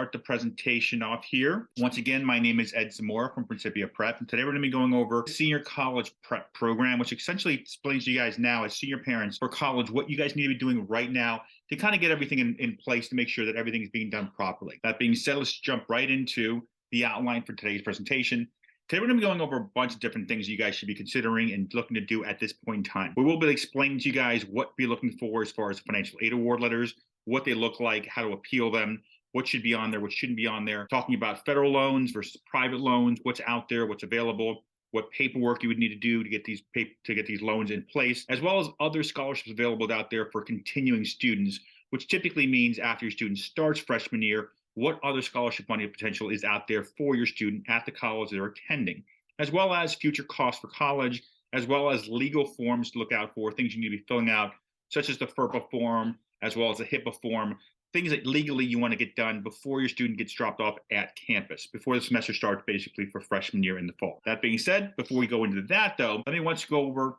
Start the presentation off here. Once again, my name is Ed Zamora from Principia Prep, and today we're going to be going over the Senior College Prep Program, which essentially explains to you guys now as senior parents for college what you guys need to be doing right now to kind of get everything in place to make sure that everything is being done properly. That being said, let's jump right into the outline for today's presentation. Today, we're going to be going over a bunch of different things you guys should be considering and looking to do at this point in time. We will be explaining to you guys what to be looking for as far as financial aid award letters, what they look like, how to appeal them, what should be on there, what shouldn't be on there, talking about federal loans versus private loans, what's out there, what's available, what paperwork you would need to do to get these loans in place, as well as other scholarships available out there for continuing students, which typically means after your student starts freshman year, what other scholarship money potential is out there for your student at the college they're attending, as well as future costs for college, as well as legal forms to look out for, things you need to be filling out, such as the FERPA form, as well as the HIPAA form, things that legally you want to get done before your student gets dropped off at campus, before the semester starts basically for freshman year in the fall. That being said, before we go into that though, let me once go over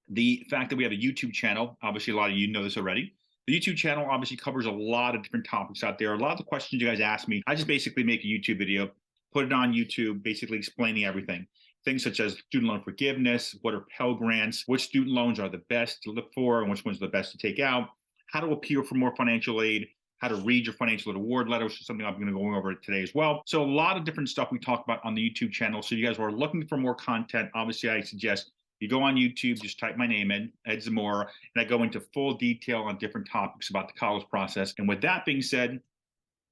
the fact that we have a YouTube channel. Obviously, a lot of you know this already. The YouTube channel obviously covers a lot of different topics out there. A lot of the questions you guys ask me, I just basically make a YouTube video, put it on YouTube, basically explaining everything. Things such as student loan forgiveness, what are Pell Grants, which student loans are the best to look for, and which ones are the best to take out, how to appeal for more financial aid, how to read your financial aid award letter, which is something I'm going to go over today as well. So a lot of different stuff we talk about on the YouTube channel. So you guys are looking for more content. Obviously, I suggest you go on YouTube, just type my name in, Ed Zamora, and I go into full detail on different topics about the college process. And with that being said,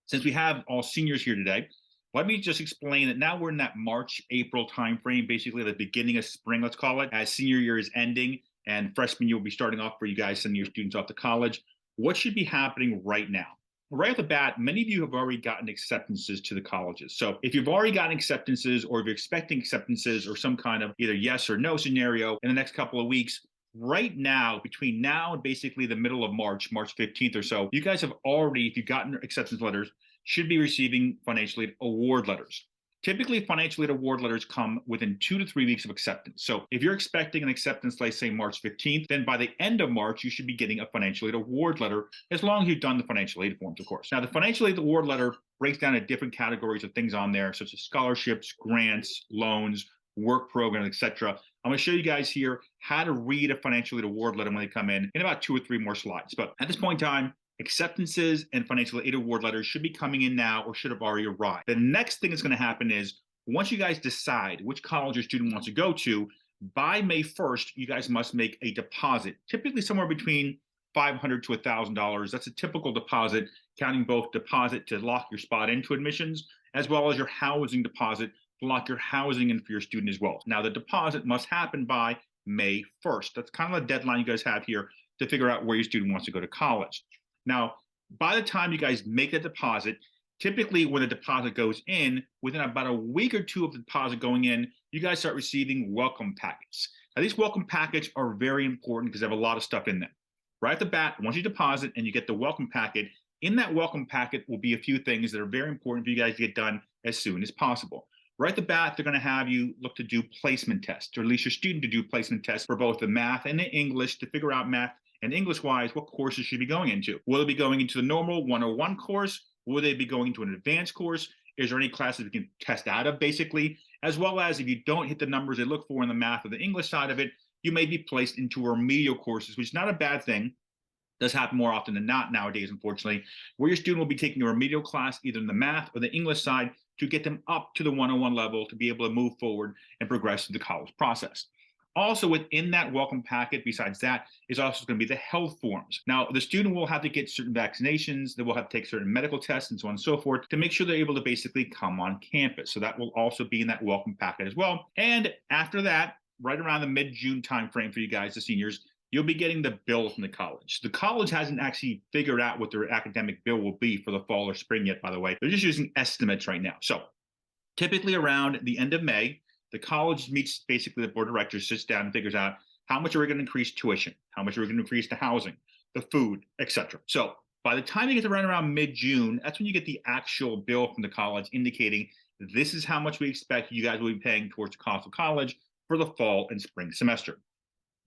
since we have all seniors here today, let me just explain that now we're in that March, April timeframe, basically the beginning of spring, let's call it, as senior year is ending and freshman year will be starting off for you guys sending your students off to college. What should be happening right now? Right off the bat, many of you have already gotten acceptances to the colleges. So if you've already gotten acceptances, or if you're expecting acceptances or some kind of either yes or no scenario in the next couple of weeks, right now, between now and basically the middle of March, March 15th or so, you guys have already, if you've gotten acceptance letters, should be receiving financial aid award letters. Typically, financial aid award letters come within 2 to 3 weeks of acceptance. So if you're expecting an acceptance, let's say March 15th, then by the end of March, you should be getting a financial aid award letter, as long as you've done the financial aid forms, of course. Now, the financial aid award letter breaks down into different categories of things on there, such as scholarships, grants, loans, work programs, etc. I'm going to show you guys here how to read a financial aid award letter when they come in about 2 or 3 more slides. But at this point in time, acceptances and financial aid award letters should be coming in now or should have already arrived. The next thing that's going to happen is once you guys decide which college your student wants to go to, by May 1st, you guys must make a deposit, typically somewhere between $500 to $1,000. That's a typical deposit, counting both deposit to lock your spot into admissions, as well as your housing deposit to lock your housing in for your student as well. Now, the deposit must happen by May 1st. That's kind of the deadline you guys have here to figure out where your student wants to go to college. Now, by the time you guys make the deposit, typically when the deposit goes in, within about a week or two of the deposit going in, you guys start receiving welcome packets. Now, these welcome packets are very important because they have a lot of stuff in them. Right at the bat, once you deposit and you get the welcome packet, in that welcome packet will be a few things that are very important for you guys to get done as soon as possible. Right at the bat, they're going to have you look to do placement tests, or at least your student to do placement tests for both the math and the English to figure out math and English-wise, what courses should be going into. Will they be going into the normal 101 course? Will they be going into an advanced course? Is there any classes we can test out of, basically? As well as if you don't hit the numbers they look for in the math or the English side of it, you may be placed into remedial courses, which is not a bad thing. Does happen more often than not nowadays, unfortunately, where your student will be taking a remedial class either in the math or the English side to get them up to the 101 level to be able to move forward and progress through the college process. Also within that welcome packet, besides that, is also going to be the health forms. Now, the student will have to get certain vaccinations, they will have to take certain medical tests and so on and so forth to make sure they're able to basically come on campus. So that will also be in that welcome packet as well. And after that, right around the mid-June timeframe for you guys, the seniors, you'll be getting the bill from the college. The college hasn't actually figured out what their academic bill will be for the fall or spring yet, by the way. They're just using estimates right now. So typically around the end of May, the college meets, basically the board of directors sits down and figures out how much are we going to increase tuition, how much are we going to increase the housing, the food, etc. So by the time you get to around mid-June, that's when you get the actual bill from the college indicating this is how much we expect you guys will be paying towards the cost of college for the fall and spring semester.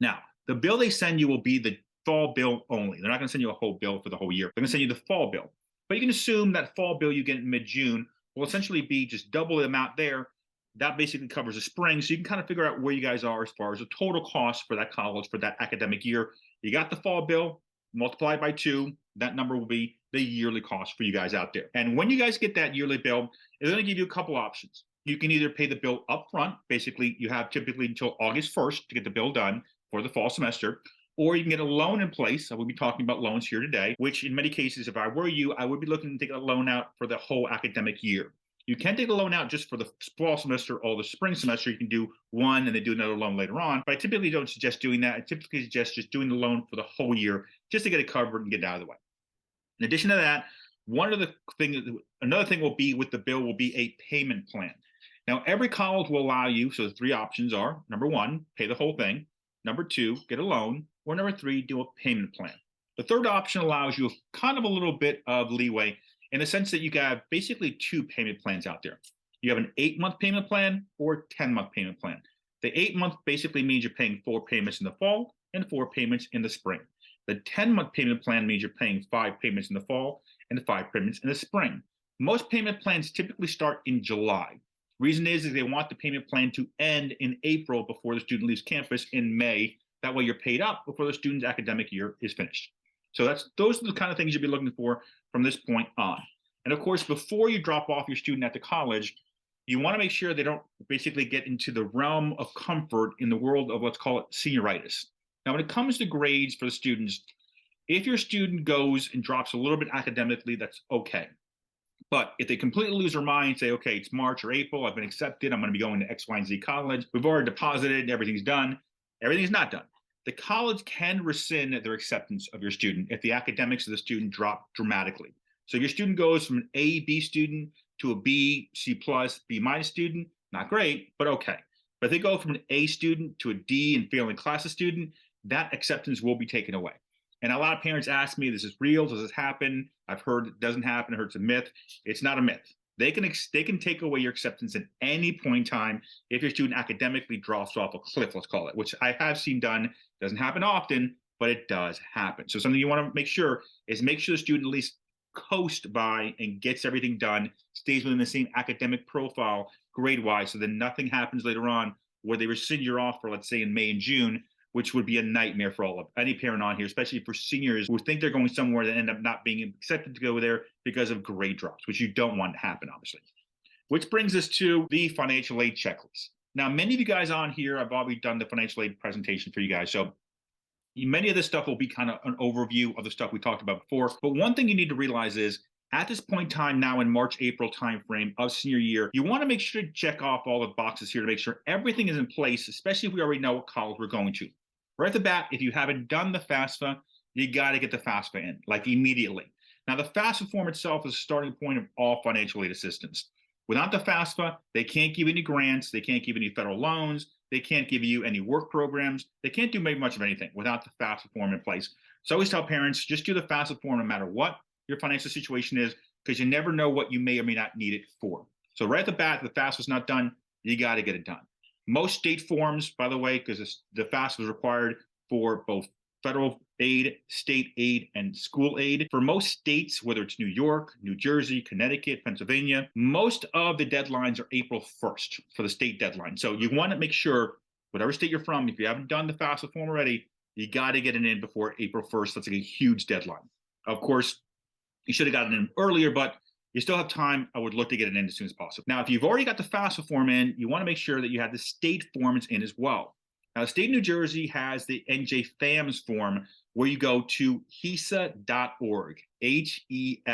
Now, the bill they send you will be the fall bill only. They're not going to send you a whole bill for the whole year. They're going to send you the fall bill. But you can assume that fall bill you get in mid-June will essentially be just double the amount there. That basically covers the spring. So you can kind of figure out where you guys are as far as the total cost for that college for that academic year. You got the fall bill, multiply by 2. That number will be the yearly cost for you guys out there. And when you guys get that yearly bill, it's going to give you a couple options. You can either pay the bill up front. Basically, you have typically until August 1st to get the bill done for the fall semester. Or you can get a loan in place. I will be talking about loans here today, which in many cases, if I were you, I would be looking to take a loan out for the whole academic year. You can take a loan out just for the fall semester or the spring semester. You can do one and then do another loan later on. But I typically don't suggest doing that. I typically suggest just doing the loan for the whole year just to get it covered and get it out of the way. In addition to that, another thing will be with the bill will be a payment plan. Now, every college will allow you, so the 3 options are, number 1, pay the whole thing. Number 2, get a loan. Or number 3, do a payment plan. The third option allows you kind of a little bit of leeway in the sense that you have basically 2 payment plans out there. You have an 8-month payment plan or a 10-month payment plan. The 8-month basically means you're paying 4 payments in the fall and 4 payments in the spring. The 10-month payment plan means you're paying 5 payments in the fall and 5 payments in the spring. Most payment plans typically start in July. Reason is they want the payment plan to end in April before the student leaves campus in May. That way you're paid up before the student's academic year is finished. So those are the kind of things you'll be looking for from this point on. And of course, before you drop off your student at the college, you want to make sure they don't basically get into the realm of comfort in the world of, let's call it, senioritis. Now, when it comes to grades for the students, if your student goes and drops a little bit academically, that's okay. But if they completely lose their mind, say, okay, it's March or April, I've been accepted, I'm going to be going to X, Y, and Z college, we've already deposited, everything's done, everything's not done. The college can rescind their acceptance of your student if the academics of the student drop dramatically. So your student goes from an A, B student to a B, C plus, B minus student, not great, but okay. But if they go from an A student to a D and failing classes student, that acceptance will be taken away. And a lot of parents ask me, this is real, does this happen? I've heard it doesn't happen, I heard it's a myth. It's not a myth. They can take away your acceptance at any point in time if your student academically drops off a cliff, let's call it, which I have seen done. Doesn't happen often, but it does happen. So something you want to make sure the student at least coasts by and gets everything done, stays within the same academic profile grade-wise, so that nothing happens later on where they rescind your offer, let's say in May and June, which would be a nightmare for any parent on here, especially for seniors who think they're going somewhere that end up not being accepted to go there because of grade drops, which you don't want to happen, obviously. Which brings us to the financial aid checklist. Now, many of you guys on here, I've already done the financial aid presentation for you guys. So many of this stuff will be kind of an overview of the stuff we talked about before. But one thing you need to realize is at this point in time now in March, April timeframe of senior year, you want to make sure to check off all the boxes here to make sure everything is in place, especially if we already know what college we're going to. Right off the bat, if you haven't done the FAFSA, you got to get the FAFSA in, like immediately. Now, the FAFSA form itself is the starting point of all financial aid assistance. Without the FAFSA, they can't give any grants, they can't give any federal loans, they can't give you any work programs, they can't do much of anything without the FAFSA form in place. So I always tell parents, just do the FAFSA form no matter what your financial situation is, because you never know what you may or may not need it for. So right at the bat, if the FAFSA is not done, you got to get it done. Most state forms, by the way, because the FAFSA is required for both federal aid, state aid, and school aid. For most states, whether it's New York, New Jersey, Connecticut, Pennsylvania, most of the deadlines are April 1st for the state deadline. So you want to make sure, whatever state you're from, if you haven't done the FAFSA form already, you got to get it in before April 1st. That's like a huge deadline. Of course, you should have gotten it in earlier, but you still have time. I would look to get it in as soon as possible. Now, if you've already got the FAFSA form in, you want to make sure that you have the state forms in as well. Now, the state of New Jersey has the NJFAMS form where you go to HESA.org, HESAA.org.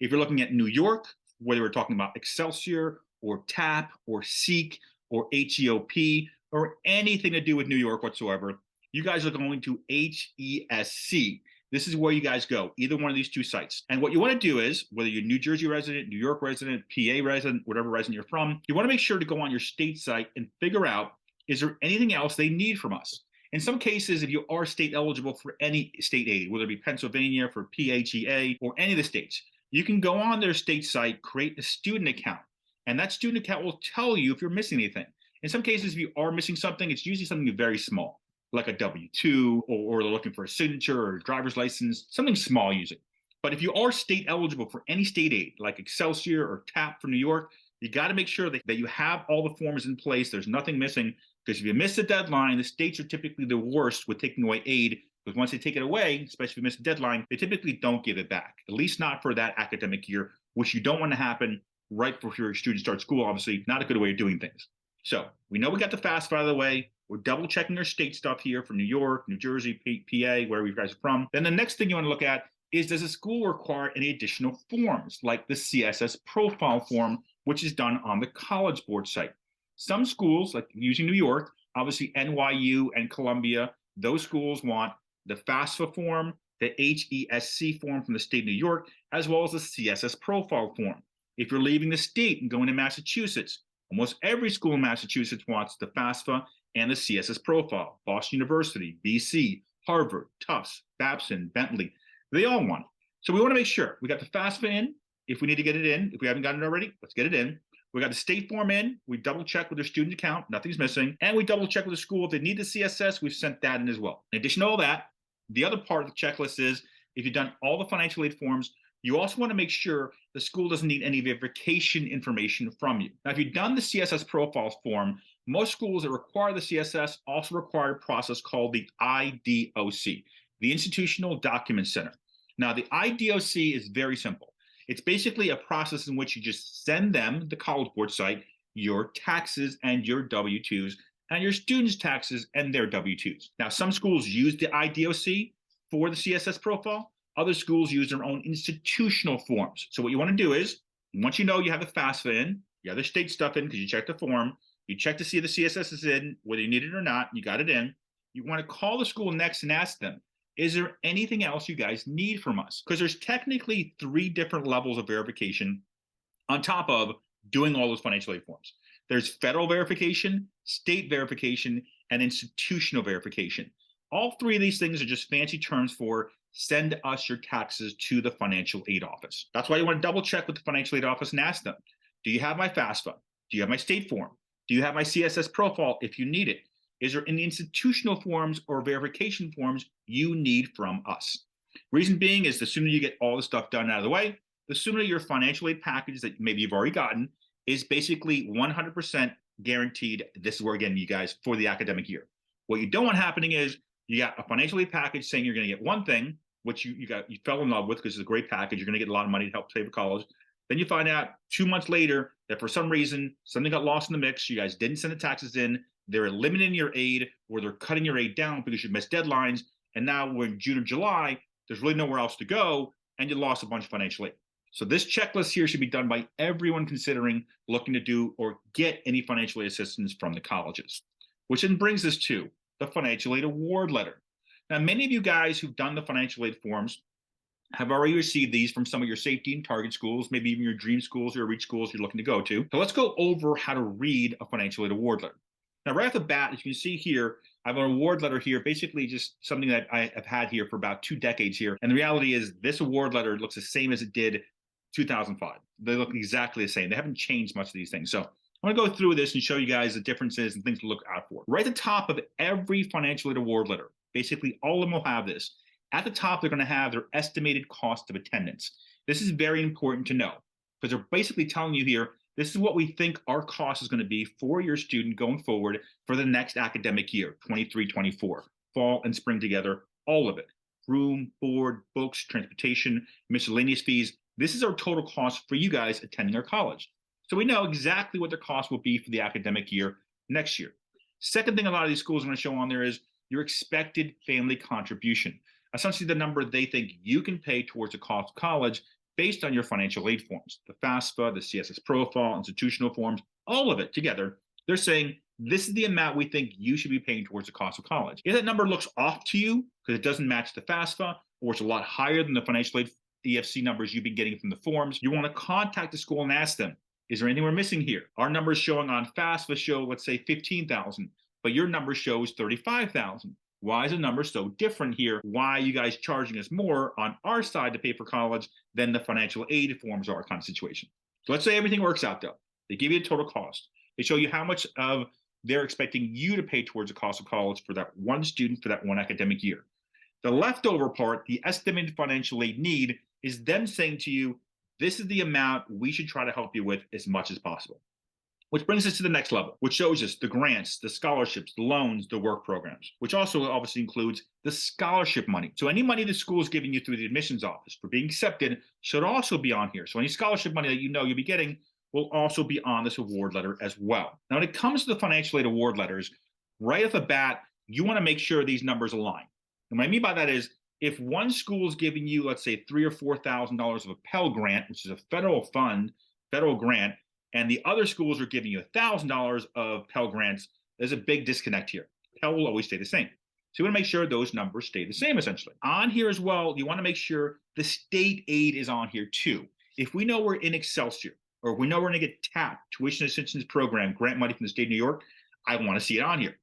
If you're looking at New York, whether we're talking about Excelsior or TAP or SEEK or HEOP or anything to do with New York whatsoever, you guys are going to HESC. This is where you guys go, either one of these 2 sites. And what you want to do is, whether you're New Jersey resident, New York resident, PA resident, whatever resident you're from, you want to make sure to go on your state site and figure out, is there anything else they need from us? In some cases, if you are state eligible for any state aid, whether it be Pennsylvania for PHEA or any of the states, you can go on their state site, create a student account, and that student account will tell you if you're missing anything. In some cases, if you are missing something, it's usually something very small, like a W-2, or they're looking for a signature or a driver's license, something small usually. But if you are state eligible for any state aid, like Excelsior or TAP from New York, you got to make sure that you have all the forms in place. There's nothing missing, because if you miss the deadline, the states are typically the worst with taking away aid, because once they take it away, especially if you miss the deadline, they typically don't give it back, at least not for that academic year, which you don't want to happen right before your students start school. Obviously, not a good way of doing things. So we know we got the FAFSA out of the way. We're double checking our state stuff here for New York, New Jersey, PA, wherever you guys are from. Then the next thing you want to look at is, does a school require any additional forms like the CSS profile form, which is done on the College Board site? Some schools, like using New York, obviously NYU and Columbia, those schools want the FAFSA form, the HESC form from the state of New York, as well as the CSS profile form. If you're leaving the state and going to Massachusetts, almost every school in Massachusetts wants the FAFSA and the CSS profile. Boston University, BC, Harvard, Tufts, Babson, Bentley, they all want it. So we want to make sure we got the FAFSA in. If we need to get it in, if we haven't gotten it already, let's get it in. We got the state form in. We double check with their student account, nothing's missing. And we double check with the school. If they need the CSS, we've sent that in as well. In addition to all that, the other part of the checklist is, if you've done all the financial aid forms, you also want to make sure the school doesn't need any verification information from you. Now, if you've done the CSS profiles form, most schools that require the CSS also require a process called the IDOC, the Institutional Document Center. Now, the IDOC is very simple. It's basically a process in which you just send them, the College Board site, your taxes and your W-2s, and your students' taxes and their W-2s. Now, some schools use the IDOC for the CSS profile. Other schools use their own institutional forms. So what you want to do is, once you know you have the FAFSA in, you have the state stuff in because you checked the form, you check to see if the CSS is in, whether you need it or not, you got it in. You want to call the school next and ask them, is there anything else you guys need from us? Because there's technically 3 different levels of verification on top of doing all those financial aid forms. There's federal verification, state verification, and institutional verification. All 3 of these things are just fancy terms for send us your taxes to the financial aid office. That's why you want to double check with the financial aid office and ask them, do you have my FAFSA? Do you have my state form? Do you have my CSS profile if you need it? Is there any institutional forms or verification forms you need from us? Reason being is, the sooner you get all the stuff done out of the way, the sooner your financial aid package that maybe you've already gotten is basically 100% guaranteed. This is where, again, you guys, for the academic year. What you don't want happening is, you got a financial aid package saying you're going to get one thing, which you fell in love with because it's a great package. You're going to get a lot of money to help pay for college. Then you find out 2 months later that for some reason something got lost in the mix. You guys didn't send the taxes in. They're eliminating your aid, or they're cutting your aid down because you missed deadlines. And now we're in June or July. There's really nowhere else to go, and you lost a bunch of financial aid. So this checklist here should be done by everyone considering looking to do or get any financial aid assistance from the colleges, which then brings us to the financial aid award letter. Now, many of you guys who've done the financial aid forms have already received these from some of your safety and target schools, maybe even your dream schools or reach schools you're looking to go to. So let's go over how to read a financial aid award letter. Now, right off the bat, as you can see here, I have an award letter here, basically just something that I have had here for about 2 decades here. And the reality is, this award letter looks the same as it did 2005. They look exactly the same. They haven't changed much of these things. So I'm going to go through this and show you guys the differences and things to look out for. Right at the top of every financial aid award letter, basically all of them will have this. At the top, they're going to have their estimated cost of attendance. This is very important to know, because they're basically telling you here, this is what we think our cost is going to be for your student going forward for the next academic year, 23-24, fall and spring together, all of it. Room, board, books, transportation, miscellaneous fees. This is our total cost for you guys attending our college. So we know exactly what the cost will be for the academic year next year. Second thing a lot of these schools are going to show on there is your expected family contribution, essentially the number they think you can pay towards the cost of college based on your financial aid forms, the FAFSA, the CSS profile, institutional forms, all of it together. They're saying this is the amount we think you should be paying towards the cost of college. If that number looks off to you because it doesn't match the FAFSA, or it's a lot higher than the financial aid EFC numbers you've been getting from the forms, you want to contact the school and ask them, is there anything we're missing here? Our numbers showing on FAFSA show, let's say, 15,000, but your number shows 35,000. Why is the number so different here? Why are you guys charging us more on our side to pay for college than the financial aid forms are, kind of situation? So let's say everything works out though. They give you a total cost. They show you how much of they're expecting you to pay towards the cost of college for that one student for that one academic year. The leftover part, the estimated financial aid need, is them saying to you, this is the amount we should try to help you with as much as possible. Which brings us to the next level, which shows us the grants, the scholarships, the loans, the work programs, which also obviously includes the scholarship money. So any money the school is giving you through the admissions office for being accepted should also be on here. So any scholarship money that you know you'll be getting will also be on this award letter as well. Now, when it comes to the financial aid award letters, right off the bat, you want to make sure these numbers align. And what I mean by that is, if one school is giving you, let's say, $3,000 or $4,000 of a Pell Grant, which is a federal fund, federal grant, and the other schools are giving you $1,000 of Pell Grants, there's a big disconnect here. Pell will always stay the same. So you want to make sure those numbers stay the same, essentially. On here as well, you want to make sure the state aid is on here too. If we know we're in Excelsior, or if we know we're going to get TAP, Tuition Assistance Program, grant money from the state of New York, I want to see it on here.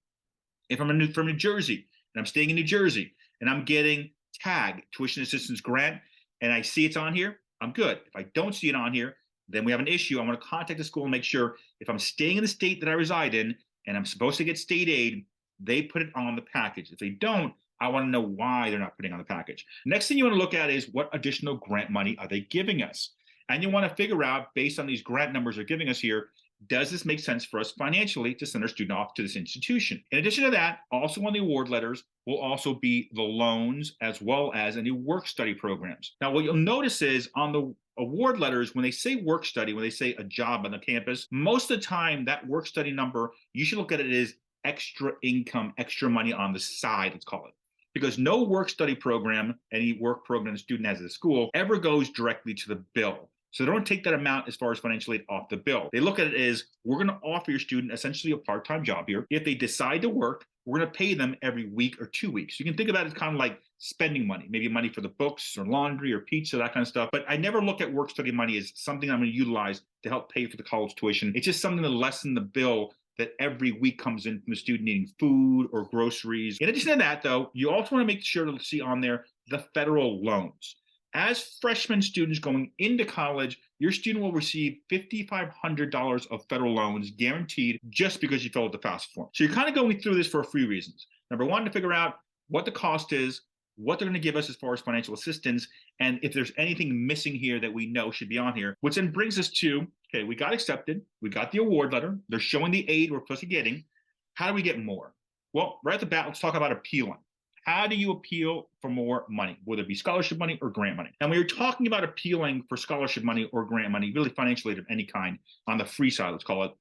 If I'm from New Jersey, and I'm staying in New Jersey, and I'm getting TAG, Tuition Assistance Grant, and I see it's on here, I'm good. If I don't see it on here, then we have an issue. I'm going to contact the school and make sure if I'm staying in the state that I reside in and I'm supposed to get state aid, they put it on the package. If they don't, I want to know why they're not putting it on the package. Next thing you want to look at is what additional grant money are they giving us? And you want to figure out, based on these grant numbers they're giving us here, does this make sense for us financially to send our student off to this institution? In addition to that, also on the award letters will also be the loans as well as any work study programs. Now, what you'll notice is on the award letters, when they say work study, when they say a job on the campus, most of the time that work study number, you should look at it as extra income, extra money on the side, let's call it. Because no work study program, any work program the student has at the school, ever goes directly to the bill. So they don't take that amount as far as financial aid off the bill. They look at it as, we're going to offer your student essentially a part-time job here. If they decide to work, we're going to pay them every week or 2 weeks. You can think about it as kind of like spending money, maybe money for the books or laundry or pizza, that kind of stuff. But I never look at work study money as something I'm going to utilize to help pay for the college tuition. It's just something to lessen the bill that every week comes in from the student needing food or groceries. In addition to that, though, you also want to make sure to see on there the federal loans. As freshman students going into college, your student will receive $5,500 of federal loans guaranteed just because you filled out the FAFSA form. So you're kind of going through this for a few reasons. Number one, to figure out what the cost is, what they're going to give us as far as financial assistance, and if there's anything missing here that we know should be on here, which then brings us to, okay, we got accepted, we got the award letter, they're showing the aid we're supposed to be getting. How do we get more? Well, right at the bat, let's talk about appealing. How do you appeal for more money, whether it be scholarship money or grant money? And when you're talking about appealing for scholarship money or grant money, really financial aid of any kind, on the free side, let's call it,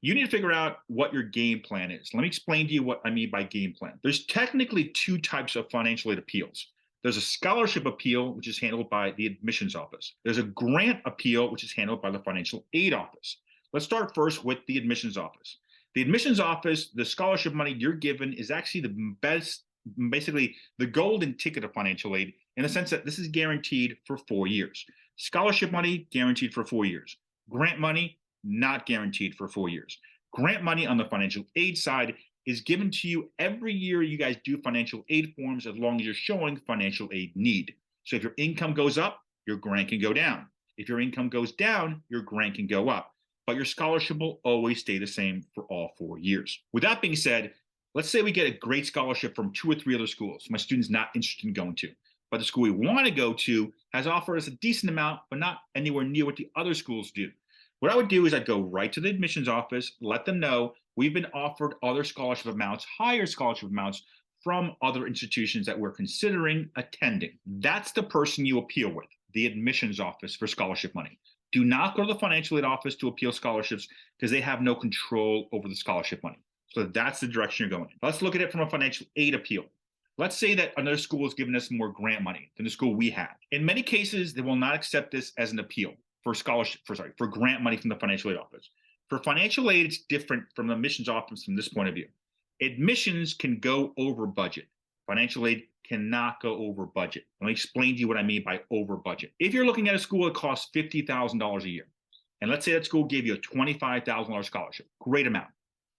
you need to figure out what your game plan is. Let me explain to you what I mean by game plan. There's technically two types of financial aid appeals. There's a scholarship appeal, which is handled by the admissions office. There's a grant appeal, which is handled by the financial aid office. Let's start first with the admissions office. The admissions office, the scholarship money you're given is actually the best, basically the golden ticket of financial aid, in the sense that this is guaranteed for 4 years. Scholarship money, guaranteed for 4 years. Grant money, not guaranteed for 4 years. Grant money on the financial aid side is given to you every year you guys do financial aid forms, as long as you're showing financial aid need. So if your income goes up, your grant can go down. If your income goes down, your grant can go up. But your scholarship will always stay the same for all 4 years. With that being said, let's say we get a great scholarship from 2 or 3 other schools my student's not interested in going to, but the school we want to go to has offered us a decent amount, but not anywhere near what the other schools do. What I would do is I'd go right to the admissions office, let them know we've been offered other scholarship amounts, higher scholarship amounts from other institutions that we're considering attending. That's the person you appeal with, the admissions office for scholarship money. Do not go to the financial aid office to appeal scholarships, because they have no control over the scholarship money. So that's the direction you're going in. Let's look at it from a financial aid appeal. Let's say that another school is giving us more grant money than the school we have. In many cases, they will not accept this as an appeal for grant money from the financial aid office. For financial aid, it's different from the admissions office from this point of view. Admissions can go over budget. Financial aid cannot go over budget. Let me explain to you what I mean by over budget. If you're looking at a school that costs $50,000 a year, and let's say that school gave you a $25,000 scholarship, great amount.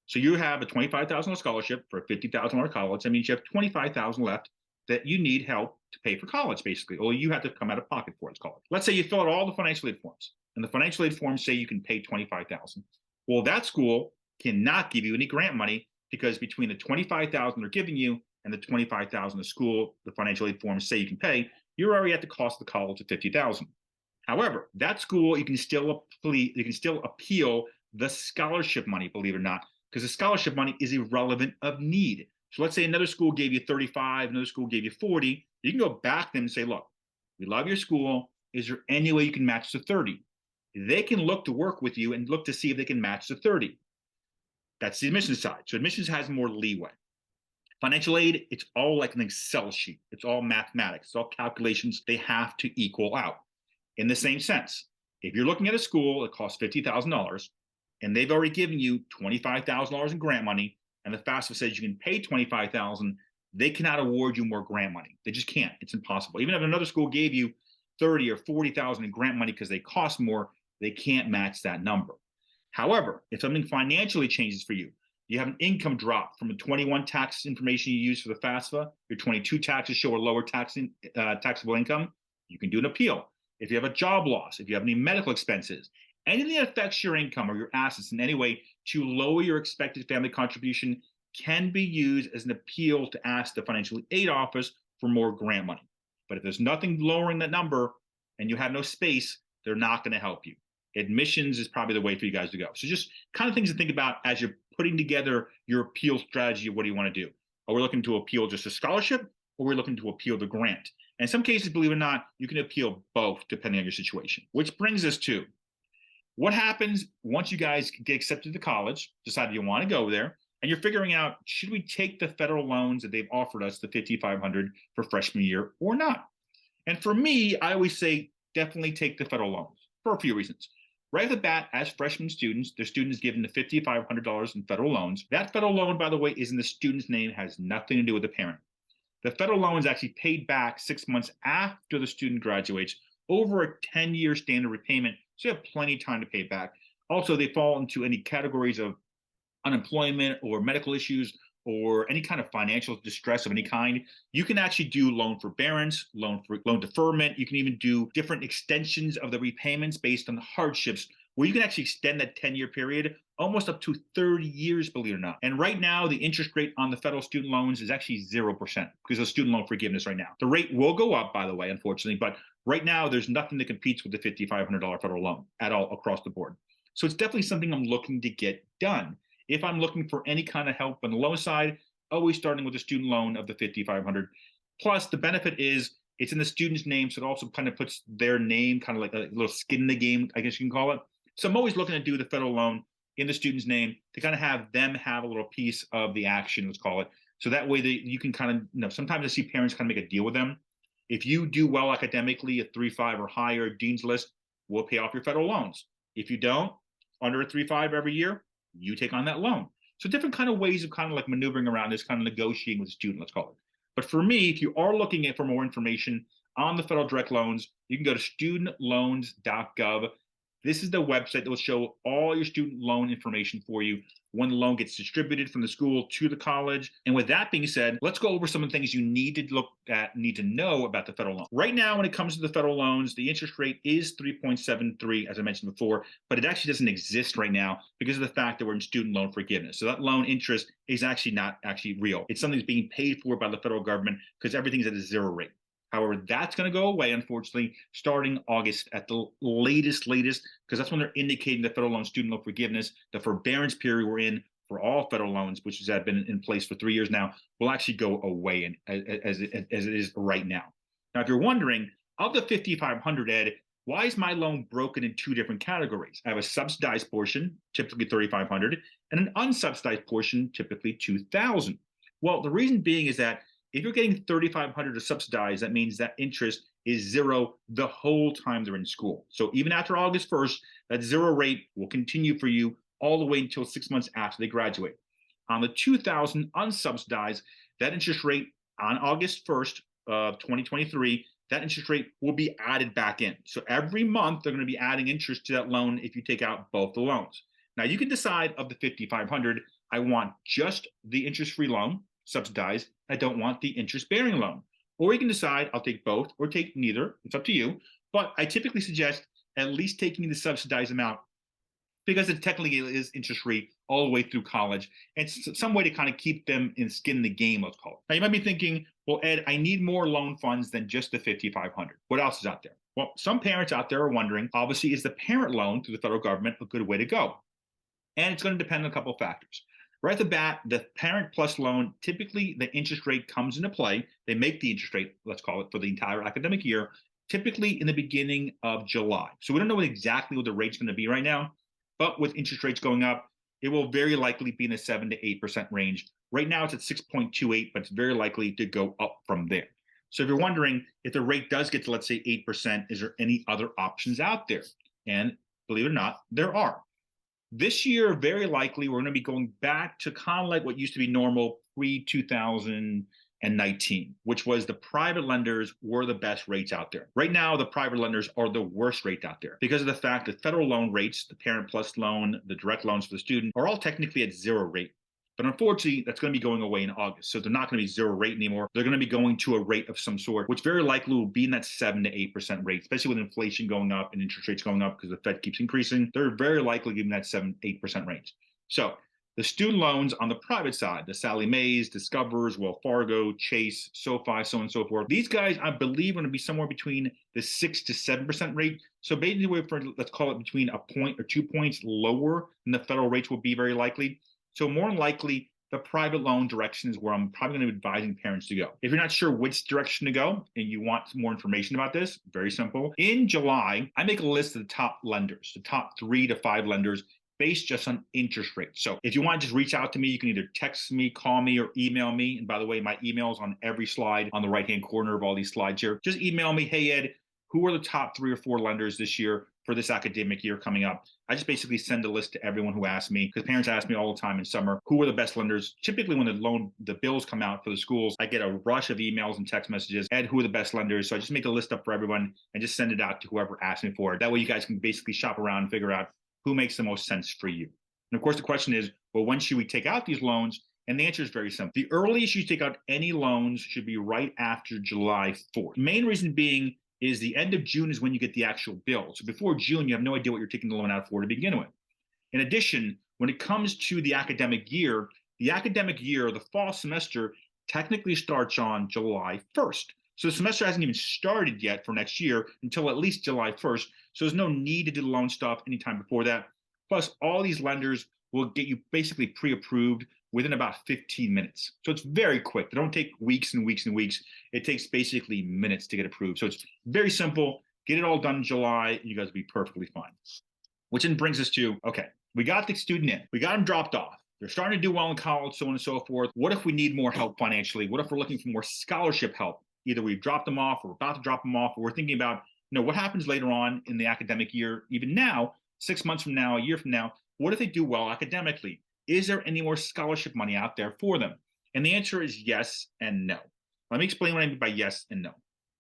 So you have a $25,000 scholarship for a $50,000 college. That means you have $25,000 left that you need help to pay for college, basically, or you have to come out of pocket for it, college. Let's say you fill out all the financial aid forms, and the financial aid forms say you can pay $25,000. Well, that school cannot give you any grant money, because between the $25,000 they're giving you and the $25,000 the school, the financial aid forms say you can pay, you're already at the cost of the college of $50,000. However, that school, you can still appeal the scholarship money, believe it or not, because the scholarship money is irrelevant of need. So let's say another school gave you 35, another school gave you 40. You can go back to them and say, look, we love your school. Is there any way you can match the 30? They can look to work with you and look to see if they can match the 30. That's the admissions side. So admissions has more leeway. Financial aid, it's all like an Excel sheet. It's all mathematics. It's all calculations. They have to equal out. In the same sense, if you're looking at a school that costs $50,000 and they've already given you $25,000 in grant money, and the FAFSA says you can pay $25,000, they cannot award you more grant money. They just can't. It's impossible. Even if another school gave you $30,000 or $40,000 in grant money because they cost more, they can't match that number. However, if something financially changes for you, you have an income drop from the 21 tax information you use for the FAFSA, your 22 taxes show a lower taxable income, you can do an appeal. If you have a job loss, if you have any medical expenses, anything that affects your income or your assets in any way to lower your expected family contribution can be used as an appeal to ask the financial aid office for more grant money. But if there's nothing lowering that number and you have no space, they're not going to help you. Admissions is probably the way for you guys to go. So just kind of things to think about as you're putting together your appeal strategy. What do you want to do? Are we looking to appeal just a scholarship, or are we looking to appeal the grant? And in some cases, believe it or not, you can appeal both depending on your situation. Which brings us to what happens once you guys get accepted to college, decide you want to go there, and you're figuring out, should we take the federal loans that they've offered us, the $5,500 for freshman year or not? And for me, I always say definitely take the federal loans for a few reasons. Right off the bat, as freshman students, their student is given the $5,500 in federal loans. That federal loan, by the way, is in the student's name, has nothing to do with the parent. The federal loan is actually paid back 6 months after the student graduates over a 10-year standard repayment, so you have plenty of time to pay back. Also, they fall into any categories of unemployment or medical issues or any kind of financial distress of any kind. You can actually do loan forbearance, loan deferment. You can even do different extensions of the repayments based on the hardships, where you can actually extend that 10-year period almost up to 30 years, believe it or not. And right now, the interest rate on the federal student loans is actually 0% because of student loan forgiveness right now. The rate will go up, by the way, unfortunately, but right now there's nothing that competes with the $5,500 federal loan at all across the board. So it's definitely something I'm looking to get done. If I'm looking for any kind of help on the loan side, always starting with a student loan of the $5,500. Plus, the benefit is it's in the student's name, so it also kind of puts their name kind of like a little skin in the game, I guess you can call it. So I'm always looking to do the federal loan in the student's name to kind of have them have a little piece of the action, let's call it. So that way you can kind of, sometimes I see parents kind of make a deal with them. If you do well academically, a 3.5 or higher dean's list, we'll pay off your federal loans. If you don't, under a 3.5 every year, you take on that loan. So different kind of ways of kind of like maneuvering around this, kind of negotiating with the student, let's call it. But for me, if you are looking for more information on the federal direct loans, you can go to studentloans.gov. This is the website that will show all your student loan information for you when the loan gets distributed from the school to the college. And with that being said, let's go over some of the things you need to look at, need to know about the federal loan. Right now, when it comes to the federal loans, the interest rate is 3.73, as I mentioned before, but it actually doesn't exist right now because of the fact that we're in student loan forgiveness. So that loan interest is actually not actually real. It's something that's being paid for by the federal government because everything's at a zero rate. However, that's going to go away, unfortunately, starting August at the latest, because that's when they're indicating the federal loan student loan forgiveness, the forbearance period we're in for all federal loans, which has been in place for 3 years now, will actually go away as it is right now. Now, if you're wondering, of the $5,500, Ed, why is my loan broken in two different categories? I have a subsidized portion, typically $3,500, and an unsubsidized portion, typically $2,000. Well, the reason being is that if you're getting $3,500 to subsidize, that means that interest is zero the whole time they're in school. So even after August 1st, that zero rate will continue for you all the way until 6 months after they graduate. On the $2,000 unsubsidized, that interest rate on August 1st of 2023, that interest rate will be added back in. So every month, they're going to be adding interest to that loan if you take out both the loans. Now, you can decide of the $5,500, I want just the interest-free loan, subsidized. I don't want the interest-bearing loan. Or you can decide I'll take both or take neither. It's up to you. But I typically suggest at least taking the subsidized amount because it technically is interest rate all the way through college. And it's some way to kind of keep them in skin in the game, let's call it. Now, you might be thinking, well, Ed, I need more loan funds than just the $5,500. What else is out there? Well, some parents out there are wondering, obviously, is the parent loan through the federal government a good way to go? And it's going to depend on a couple of factors. Right off the bat, the parent plus loan, typically the interest rate comes into play. They make the interest rate, let's call it, for the entire academic year, typically in the beginning of July. So we don't know exactly what the rate's going to be right now, but with interest rates going up, it will very likely be in the 7 to 8% range. Right now it's at 6.28, but it's very likely to go up from there. So if you're wondering if the rate does get to, let's say, 8%, is there any other options out there? And believe it or not, there are. This year, very likely, we're going to be going back to kind of like what used to be normal pre-2019, which was the private lenders were the best rates out there. Right now, the private lenders are the worst rate out there because of the fact that federal loan rates, the parent plus loan, the direct loans for the student, are all technically at zero rate. But unfortunately, that's going to be going away in August. So they're not going to be zero rate anymore. They're going to be going to a rate of some sort, which very likely will be in that 7 to 8% rate, especially with inflation going up and interest rates going up because the Fed keeps increasing. They're very likely giving that 7, 8% range. So the student loans on the private side, the Sallie Mae's, Discovers, Wells Fargo, Chase, Sofi, so on and so forth. These guys, I believe, are going to be somewhere between the 6 to 7% rate. So basically, let's call it between a point or 2 points lower than the federal rates will be very likely. So more than likely, the private loan direction is where I'm probably going to be advising parents to go. If you're not sure which direction to go and you want some more information about this, very simple. In July, I make a list of the top lenders, the top 3 to 5 lenders based just on interest rates. So if you want to just reach out to me, you can either text me, call me, or email me. And by the way, my email is on every slide on the right-hand corner of all these slides here. Just email me, hey, Ed, who are the top 3 or 4 lenders this year for this academic year coming up? I just basically send a list to everyone who asks me, because parents ask me all the time in summer, who are the best lenders? Typically when the bills come out for the schools, I get a rush of emails and text messages, Ed, who are the best lenders? So I just make a list up for everyone and just send it out to whoever asks me for it. That way you guys can basically shop around and figure out who makes the most sense for you. And of course, the question is, well, when should we take out these loans? And the answer is very simple. The earliest you take out any loans should be right after July 4th. The main reason being is the end of June is when you get the actual bill. So before June, you have no idea what you're taking the loan out for to begin with. In addition, when it comes to the academic year, the fall semester, technically starts on July 1st. So the semester hasn't even started yet for next year until at least July 1st. So there's no need to do the loan stuff anytime before that. Plus, all these lenders will get you basically pre-approved within about 15 minutes. So it's very quick. They don't take weeks and weeks and weeks. It takes basically minutes to get approved. So it's very simple. Get it all done in July, and you guys will be perfectly fine. Which then brings us to, okay, we got the student in. We got them dropped off. They're starting to do well in college, so on and so forth. What if we need more help financially? What if we're looking for more scholarship help? Either we've dropped them off or we're about to drop them off, or we're thinking about, what happens later on in the academic year, even now, 6 months from now, a year from now, what if they do well academically? Is there any more scholarship money out there for them? And the answer is yes and no. Let me explain what I mean by yes and no.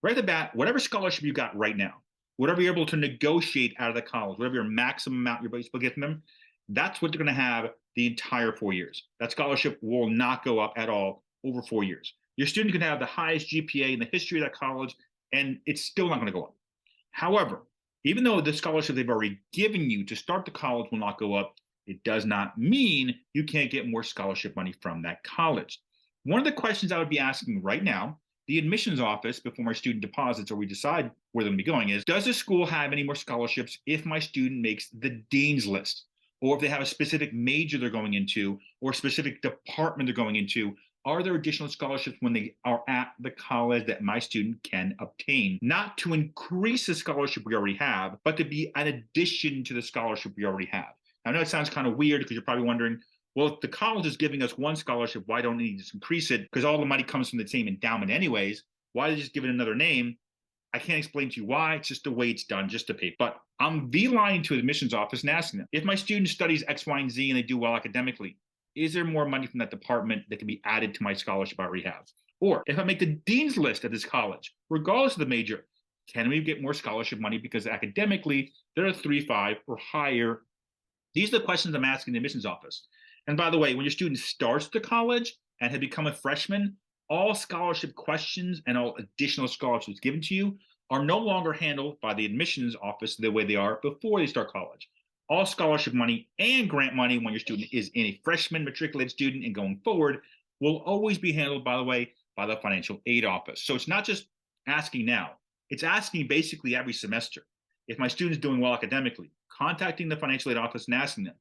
Right at the bat, whatever scholarship you got right now, whatever you're able to negotiate out of the college, whatever your maximum amount you're able to get from them, that's what they're going to have the entire 4 years. That scholarship will not go up at all over 4 years. Your student can have the highest GPA in the history of that college, and it's still not going to go up. However, even though the scholarship they've already given you to start the college will not go up, it does not mean you can't get more scholarship money from that college. One of the questions I would be asking right now, the admissions office, before my student deposits or we decide where they're going to be going, is, does the school have any more scholarships if my student makes the dean's list? Or if they have a specific major they're going into or a specific department they're going into? Are there additional scholarships when they are at the college that my student can obtain? Not to increase the scholarship we already have, but to be an addition to the scholarship we already have. I know it sounds kind of weird because you're probably wondering, well, if the college is giving us one scholarship, why don't they just increase it? Because all the money comes from the same endowment anyways. Why they just give it another name? I can't explain to you why. It's just the way it's done, just to pay. But I'm beelining to the admissions office and asking them, if my student studies X, Y, and Z and they do well academically, is there more money from that department that can be added to my scholarship I already have? Or if I make the dean's list at this college, regardless of the major, can we get more scholarship money because academically they're a 3.5 or higher? These are the questions I'm asking the admissions office. And by the way, when your student starts the college and has become a freshman, all scholarship questions and all additional scholarships given to you are no longer handled by the admissions office the way they are before they start college. All scholarship money and grant money when your student is in a freshman matriculated student and going forward will always be handled, by the way, by the financial aid office. So it's not just asking now, it's asking basically every semester. If my student's doing well academically, contacting the financial aid office and asking them,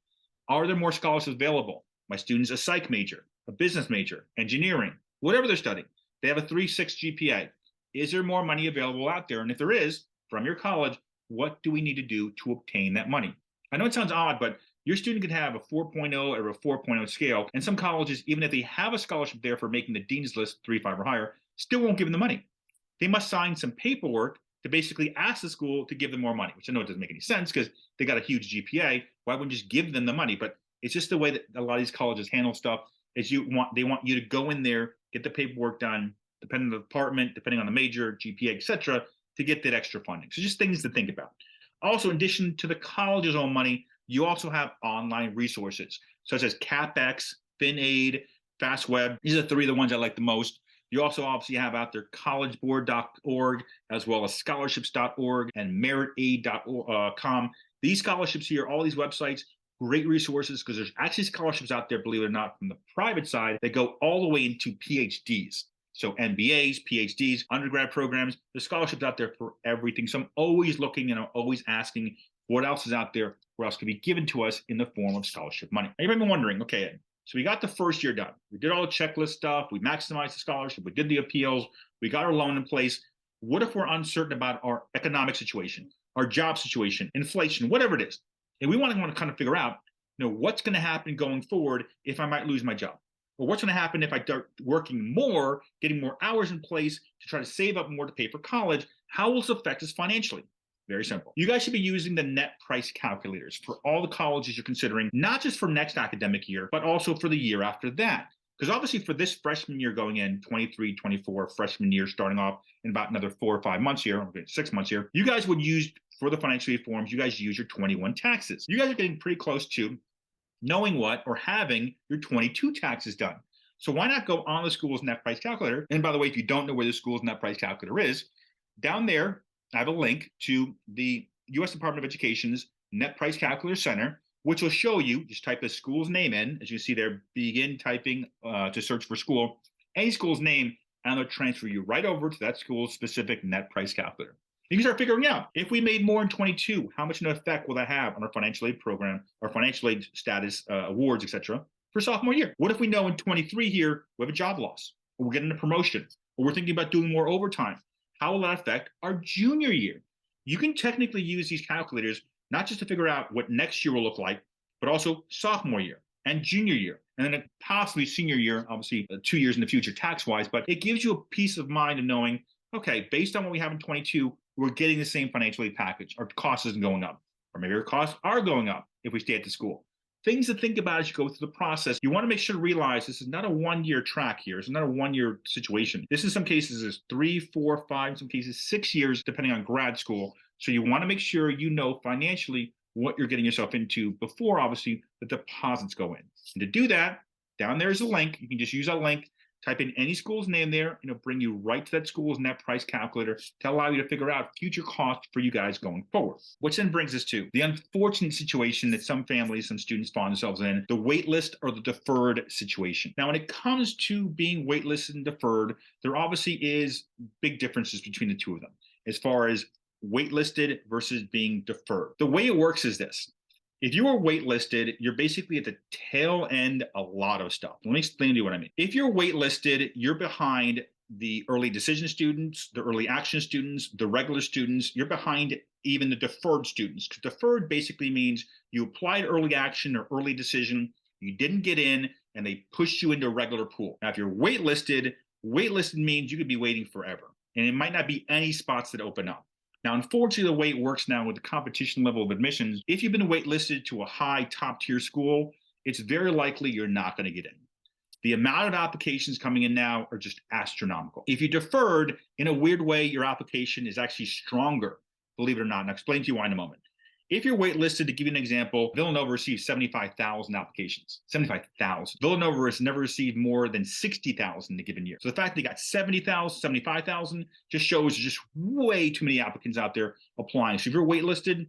are there more scholarships available? My student's a psych major, a business major, engineering, whatever they're studying. They have a 3.6 GPA. Is there more money available out there? And if there is, from your college, what do we need to do to obtain that money? I know it sounds odd, but your student could have a 4.0 or a 4.0 scale, and some colleges, even if they have a scholarship there for making the dean's list 3.5 or higher, still won't give them the money. They must sign some paperwork to basically ask the school to give them more money, which I know it doesn't make any sense because they got a huge GPA. Why wouldn't you just give them the money? But it's just the way that a lot of these colleges handle stuff. Is they want you to go in there, get the paperwork done, depending on the department, depending on the major, GPA, etc., to get that extra funding. So just things to think about. Also, in addition to the college's own money, you also have online resources such as CapEx, FinAid, FastWeb. These are three of the ones I like the most. You also obviously have out there collegeboard.org as well as scholarships.org and meritaid.com. These scholarships here, all these websites, great resources because there's actually scholarships out there, believe it or not, from the private side that go all the way into PhDs. So MBAs, PhDs, undergrad programs, there's scholarships out there for everything. So I'm always looking and I'm always asking what else is out there, what else can be given to us in the form of scholarship money. Now, you might be wondering, okay, Ed, so we got the first year done. We did all the checklist stuff. We maximized the scholarship. We did the appeals. We got our loan in place. What if we're uncertain about our economic situation, our job situation, inflation, whatever it is? And we want to kind of figure out, what's going to happen going forward if I might lose my job? Or what's going to happen if I start working more, getting more hours in place to try to save up more to pay for college? How will this affect us financially? Very simple. You guys should be using the net price calculators for all the colleges you're considering, not just for next academic year, but also for the year after that. Because obviously for this freshman year going in, 23, 24, freshman year starting off in about another 4 or 5 months here, okay, 6 months here, you guys would use, for the financial aid forms, you guys use your 21 taxes. You guys are getting pretty close to knowing what or having your 22 taxes done. So why not go on the school's net price calculator? And by the way, if you don't know where the school's net price calculator is, down there, I have a link to the U.S. Department of Education's Net Price Calculator Center, which will show you, just type the school's name in, as you see there, begin typing to search for school, any school's name, and they'll transfer you right over to that school's specific net price calculator. You can start figuring out, if we made more in 22, how much an effect will that have on our financial aid program, our financial aid status, awards, etc., for sophomore year? What if we know in 23 here, we have a job loss, or we're getting a promotion, or we're thinking about doing more overtime? How will that affect our junior year? You can technically use these calculators not just to figure out what next year will look like, but also sophomore year and junior year, and then possibly senior year, obviously 2 years in the future tax-wise, but it gives you a peace of mind of knowing, okay, based on what we have in 22, we're getting the same financial aid package. Our cost isn't going up, or maybe our costs are going up if we stay at the school. Things to think about as you go through the process. You want to make sure to realize this is not a one-year track here. It's not a one-year situation. This in some cases is 3, 4, 5, in some cases 6 years, depending on grad school. So you want to make sure you know financially what you're getting yourself into before, obviously, the deposits go in. And to do that, down there is a link. You can just use that link, type in any school's name there, and it'll bring you right to that school's net price calculator to allow you to figure out future costs for you guys going forward. Which then brings us to the unfortunate situation that some families, some students find themselves in, the waitlist or the deferred situation. Now, when it comes to being waitlisted and deferred, there obviously is big differences between the two of them as far as waitlisted versus being deferred. The way it works is this. If you are waitlisted, you're basically at the tail end of a lot of stuff. Let me explain to you what I mean. If you're waitlisted, you're behind the early decision students, the early action students, the regular students. You're behind even the deferred students. Because deferred basically means you applied early action or early decision, you didn't get in, and they pushed you into a regular pool. Now, if you're waitlisted means you could be waiting forever. And it might not be any spots that open up. Now, unfortunately, the way it works now with the competition level of admissions, if you've been waitlisted to a high top tier school, it's very likely you're not going to get in. The amount of applications coming in now are just astronomical. If you deferred, in a weird way, your application is actually stronger, believe it or not. And I'll explain to you why in a moment. If you're waitlisted, to give you an example, Villanova received 75,000 applications. 75,000. Villanova has never received more than 60,000 in a given year. So the fact they got 70,000, 75,000 just shows there's just way too many applicants out there applying. So if you're waitlisted,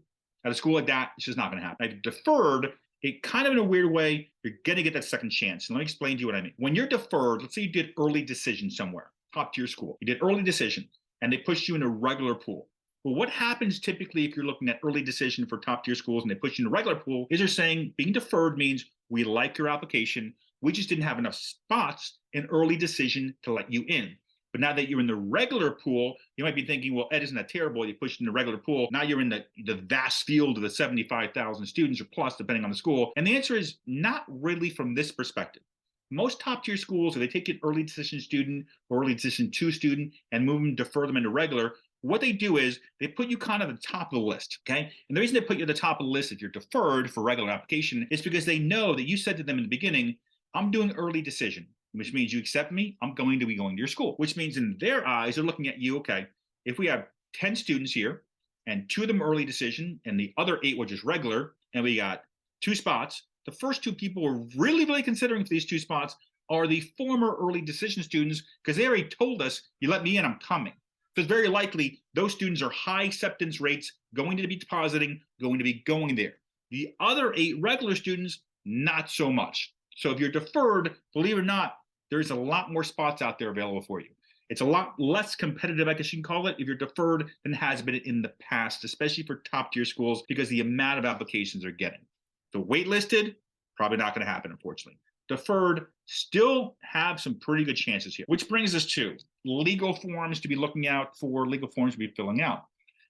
At a school like that, it's just not going to happen. I've deferred it kind of in a weird way. You're going to get that second chance. And let me explain to you what I mean. When you're deferred, let's say you did early decision somewhere, top tier school. You did early decision and they pushed you in a regular pool. Well, what happens typically if you're looking at early decision for top tier schools and they push you in a regular pool is they're saying being deferred means we like your application. We just didn't have enough spots in early decision to let you in. But now that you're in the regular pool, you might be thinking, well, Ed, isn't that terrible? You pushed in the regular pool. Now you're in the vast field of the 75,000 students or plus, depending on the school. And the answer is not really from this perspective. Most top tier schools, if they take an early decision student or early decision 2 student and move them, defer them into regular, what they do is they put you kind of at the top of the list, okay? And the reason they put you at the top of the list if you're deferred for regular application is because they know that you said to them in the beginning, I'm doing early decision, which means you accept me, I'm going to be going to your school, which means in their eyes, they're looking at you, okay, if we have 10 students here and 2 of them early decision and the other 8 were just regular, and we got 2 spots, the first 2 people we're really considering for these 2 spots are the former early decision students because they already told us, you let me in, I'm coming. Because very likely those students are high acceptance rates, going to be depositing, going to be going there. The other 8 regular students, not so much. So if you're deferred, believe it or not, there's a lot more spots out there available for you. It's a lot less competitive, I guess you can call it, if you're deferred than has been in the past, especially for top tier schools, because the amount of applications they're getting. So waitlisted, probably not going to happen, unfortunately. Deferred, still have some pretty good chances here. Which brings us to legal forms to be looking out for, legal forms to be filling out.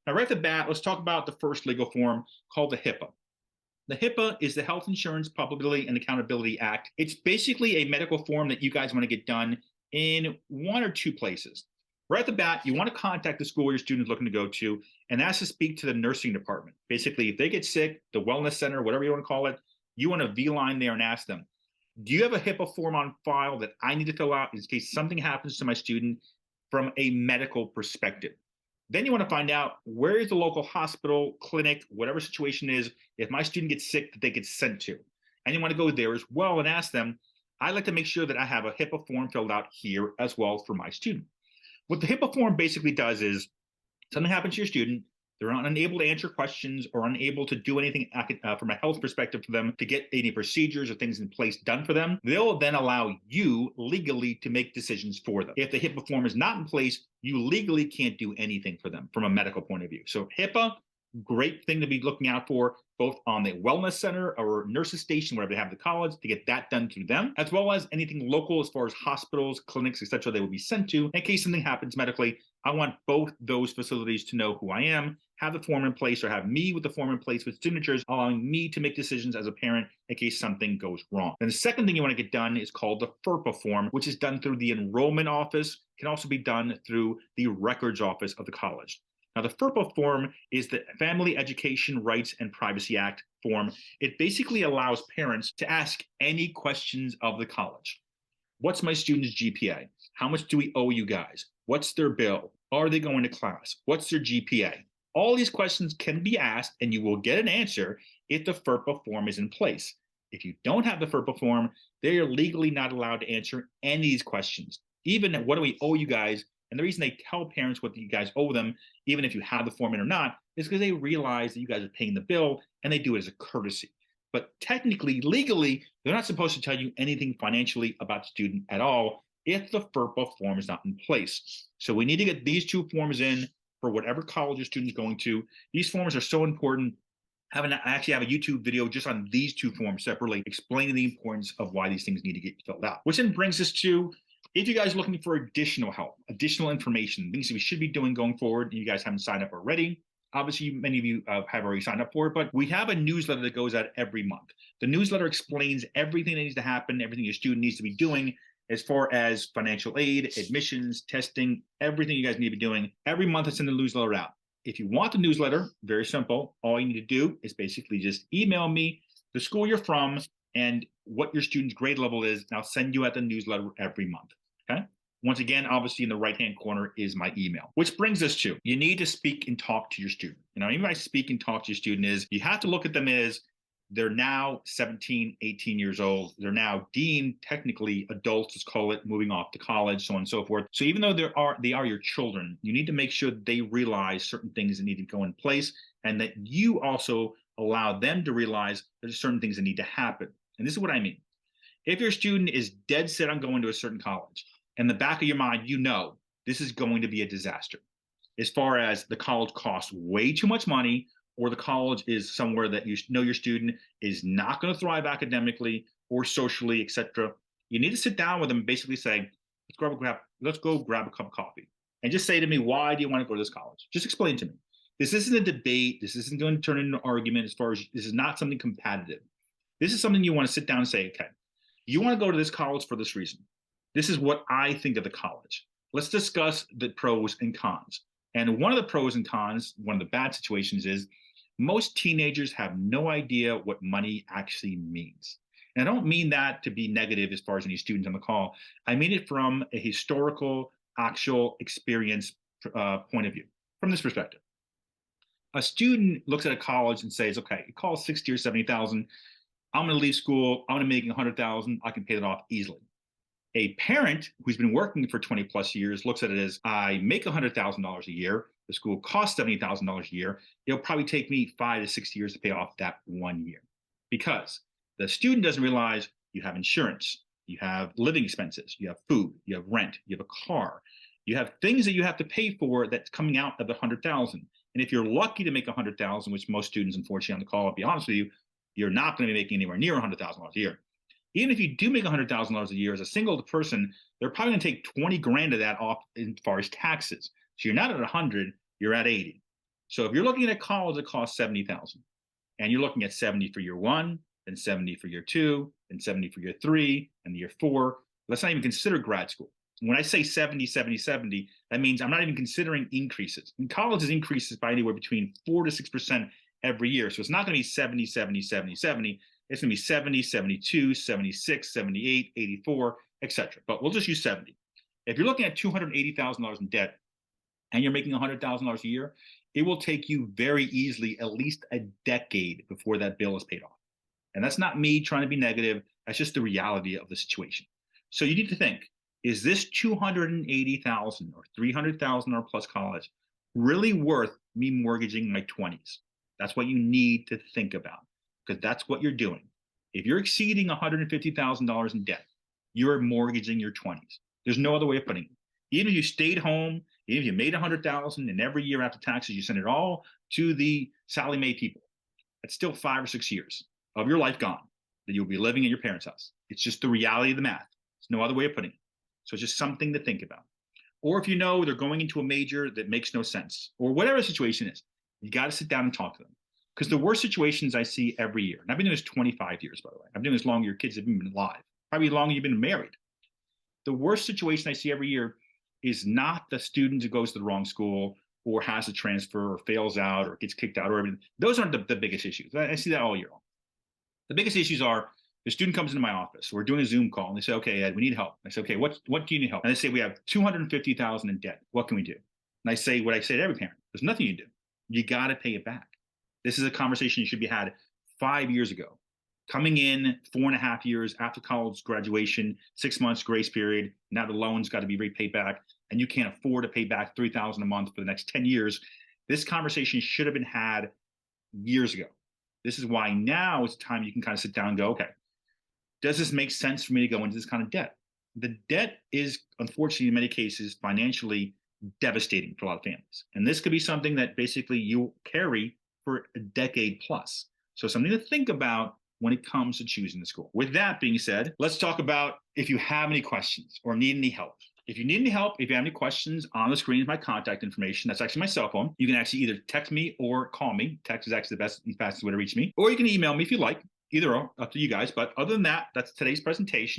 Now, right off the bat, let's talk about the first legal form called the HIPAA. The HIPAA is the Health Insurance Publicity and Accountability Act. It's basically a medical form that you guys want to get done in 1 or 2 places. Right off the bat, you want to contact the school your student is looking to go to and ask to speak to the nursing department. Basically, if they get sick, the wellness center, whatever you want to call it, you want to V-line there and ask them, do you have a HIPAA form on file that I need to fill out in case something happens to my student from a medical perspective? Then you want to find out where is the local hospital, clinic, whatever situation is, if my student gets sick, that they get sent to. And you want to go there as well and ask them, I'd like to make sure that I have a HIPAA form filled out here as well for my student. What the HIPAA form basically does is something happens to your student, they're unable to answer questions or unable to do anything from a health perspective for them to get any procedures or things in place done for them. They'll then allow you legally to make decisions for them. If the HIPAA form is not in place, you legally can't do anything for them from a medical point of view. So HIPAA, great thing to be looking out for, both on the wellness center or nurses station, wherever they have the college, to get that done through them, as well as anything local as far as hospitals, clinics, etc. they will be sent to. In case something happens medically, I want both those facilities to know who I am, have the form in place, or have me with the form in place with signatures, allowing me to make decisions as a parent in case something goes wrong. And the second thing you want to get done is called the FERPA form, which is done through the enrollment office, can also be done through the records office of the college. Now, the FERPA form is the Family Education Rights and Privacy Act form. It basically allows parents to ask any questions of the college. What's my student's GPA? How much do we owe you guys? What's their bill? Are they going to class? What's their GPA? All these questions can be asked and you will get an answer if the FERPA form is in place. If you don't have the FERPA form, they are legally not allowed to answer any of these questions. Even what do we owe you guys? And the reason they tell parents what you guys owe them, even if you have the form in or not, is because they realize that you guys are paying the bill and they do it as a courtesy. But technically, legally, they're not supposed to tell you anything financially about the student at all if the FERPA form is not in place. So we need to get these 2 forms in for whatever college your student is going to. These forms are so important. I actually have a YouTube video just on these 2 forms separately, explaining the importance of why these things need to get filled out. Which then brings us to, if you guys are looking for additional help, additional information, things that we should be doing going forward, and you guys haven't signed up already, obviously many of you have already signed up for it, but we have a newsletter that goes out every month. The newsletter explains everything that needs to happen, everything your student needs to be doing as far as financial aid, admissions, testing, everything you guys need to be doing. Every month I send the newsletter out. If you want the newsletter, very simple. All you need to do is basically just email me the school you're from and what your student's grade level is, and I'll send you out the newsletter every month. Okay. Once again, obviously in the right-hand corner is my email, which brings us to, you need to speak and talk to your student. You know, even by speak and talk to your student is, you have to look at them as, They're now 17, 18 years old. They're now deemed technically adults, let's call it, moving off to college, so on and so forth. So even though they are your children, you need to make sure they realize certain things that need to go in place, and that you also allow them to realize there's certain things that need to happen. And this is what I mean. If your student is dead set on going to a certain college, in the back of your mind, you know this is going to be a disaster. As far as the college costs way too much money, or the college is somewhere that you know your student is not going to thrive academically or socially, etc., you need to sit down with them and basically say, let's go grab a cup of coffee. And just say to me, why do you want to go to this college? Just explain to me. This isn't a debate. This isn't going to turn into an argument. As far as this is not something competitive. This is something you want to sit down and say, okay, you want to go to this college for this reason. This is what I think of the college. Let's discuss the pros and cons. And one of the pros and cons, one of the bad situations is most teenagers have no idea what money actually means. And I don't mean that to be negative as far as any students on the call. I mean it from a historical, actual experience point of view, from this perspective. A student looks at a college and says, okay, it costs 60 or 70,000. I'm going to leave school. I'm going to make 100,000. I can pay that off easily. A parent who's been working for 20 plus years looks at it as, I make $100,000 a year. The school costs $70,000 a year. It'll probably take me 5 to 6 years to pay off that 1 year. Because the student doesn't realize you have insurance, you have living expenses, you have food, you have rent, you have a car, you have things that you have to pay for that's coming out of the 100,000. And if you're lucky to make 100,000, which most students, unfortunately, on the call, I'll be honest with you, you're not going to be making anywhere near $100,000 a year. Even if you do make $100,000 a year as a single person, they're probably going to take 20 grand of that off as far as taxes. So you're not at 100, you're at 80. So if you're looking at a college that costs 70,000, and you're looking at 70 for year one, then 70 for year two, then 70 for year three, and year four, let's not even consider grad school. When I say 70, 70, 70, that means I'm not even considering increases. And colleges increases by anywhere between 4 to 6% every year. So it's not going to be 70, 70, 70, 70. It's going to be 70, 72, 76, 78, 84, etc. But we'll just use 70. If you're looking at $280,000 in debt and you're making $100,000 a year, it will take you very easily at least a decade before that bill is paid off. And that's not me trying to be negative. That's just the reality of the situation. So you need to think, is this $280,000 or $300,000 plus college really worth me mortgaging my 20s? That's what you need to think about, because that's what you're doing. If you're exceeding $150,000 in debt, you're mortgaging your 20s. There's no other way of putting it. Even if you stayed home, even if you made $100,000 and every year after taxes you send it all to the Sally Mae people, that's still 5 or 6 years of your life gone that you'll be living at your parents' house. It's just the reality of the math. There's no other way of putting it. So it's just something to think about. Or if you know they're going into a major that makes no sense, or whatever the situation is, you got to sit down and talk to them. Because the worst situations I see every year, and I've been doing this 25 years, by the way. I've been doing this longer your kids have been alive, probably longer you've been married. The worst situation I see every year is not the student who goes to the wrong school or has to transfer or fails out or gets kicked out or everything. Those aren't the biggest issues. I see that all year long. The biggest issues are the student comes into my office. We're doing a Zoom call, and they say, okay, Ed, we need help. I say, okay, what do you need help? And they say, we have $250,000 in debt. What can we do? And I say what I say to every parent. There's nothing you do. You got to pay it back. This is a conversation you should be had 5 years ago. Coming in 4.5 years after college graduation, 6 months grace period. Now the loan's got to be repaid back, and you can't afford to pay back $3,000 a month for the next 10 years. This conversation should have been had years ago. This is why now is the time you can kind of sit down and go, okay, does this make sense for me to go into this kind of debt? The debt is, unfortunately, in many cases, financially devastating for a lot of families. And this could be something that basically you carry for a decade plus. So something to think about when it comes to choosing the school. With that being said, let's talk about if you have any questions or need any help. If you need any help, if you have any questions, on the screen is my contact information. That's actually my cell phone. You can actually either text me or call me. Text is actually the best and fastest way to reach me. Or you can email me if you like. Either or, up to you guys. But other than that, that's today's presentation.